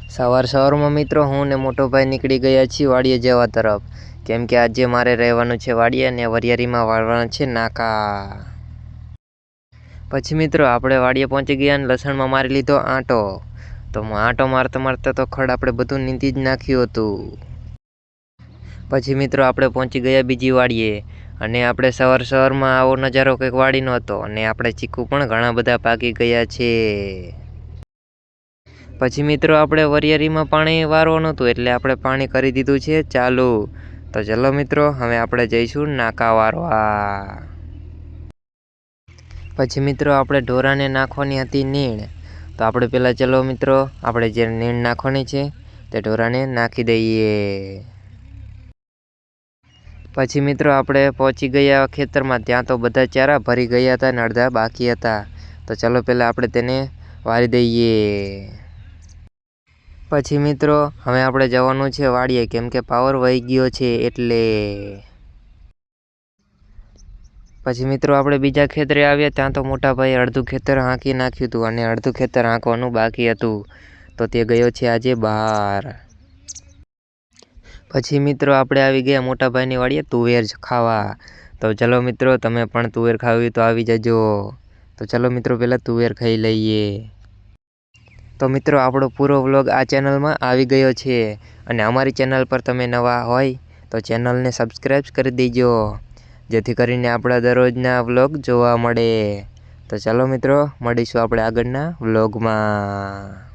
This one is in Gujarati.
સવારમાં મિત્રો હું ને મોટો ભાઈ નીકળી ગયા છીએ વાડીએ જવા તરફ, કેમ કે આજે મારે રહેવાનું છે વાડીએ અને વરિયાળીમાં વાળવાના છે નાકા. પછી મિત્રો આપણે વાડીએ પહોંચી ગયા અને લસણમાં મારી લીધો આંટો. તો આંટો મારતા મારતા તો ખડ આપણે બધું નીંદી જ નાખ્યું હતું. પછી મિત્રો આપણે પહોંચી ગયા બીજી વાડીએ અને આપણે સવારમાં આવો નજારો કંઈક વાડીનો હતો અને આપણે ચીકુ પણ ઘણા બધા પાકી ગયા છે. પછી મિત્રો આપણે વરિયાળીમાં પાણી વારવાનું હતું એટલે આપણે પાણી કરી દીધું છે ચાલુ. તો ચલો મિત્રો હવે આપણે જઈશું નાકા વારવા. પછી મિત્રો આપણે ઢોરાને નાખવાની હતી નીણ. તો આપણે પહેલાં ચલો મિત્રો આપણે જે નીણ નાખવાની છે તે ઢોરાને નાખી દઈએ. પછી મિત્રો આપણે પહોંચી ગયા ખેતરમાં, ત્યાં તો બધા ચારા ભરી ગયા હતા અને અડધા બાકી હતા. તો ચલો પહેલાં આપણે તેને વારી દઈએ. પછી મિત્રો હવે આપણે જવાનું છે વાડીએ, કેમ કે પાવર વહી ગયો છે એટલે. પછી મિત્રો આપણે બીજા ખેતરે આવ્યા, ત્યાં તો મોટા ભાઈએ અડધું ખેતર હાંકી નાખ્યું હતું અને અડધું ખેતર હાંકવાનું બાકી હતું. તો તે ગયો છે આજે બહાર. પછી મિત્રો આપણે આવી ગયા મોટા ભાઈની વાડીએ તુવેર ખાવા. તો ચલો મિત્રો તમે પણ તુવેર ખાવી તો આવી જજો. તો ચલો મિત્રો પહેલાં તુવેર ખાઈ લઈએ. તો મિત્રો આપણો પૂરો વ્લોગ આ ચેનલમાં આવી ગયો છે અને અમારી ચેનલ પર તમે નવા હોય તો ચેનલને સબસ્ક્રાઈબ કરી દેજો, જેથી કરીને આપણા દરરોજના વ્લોગ જોવા મળે. તો ચાલો મિત્રો મળીશું આપણે આગળના વ્લોગમાં.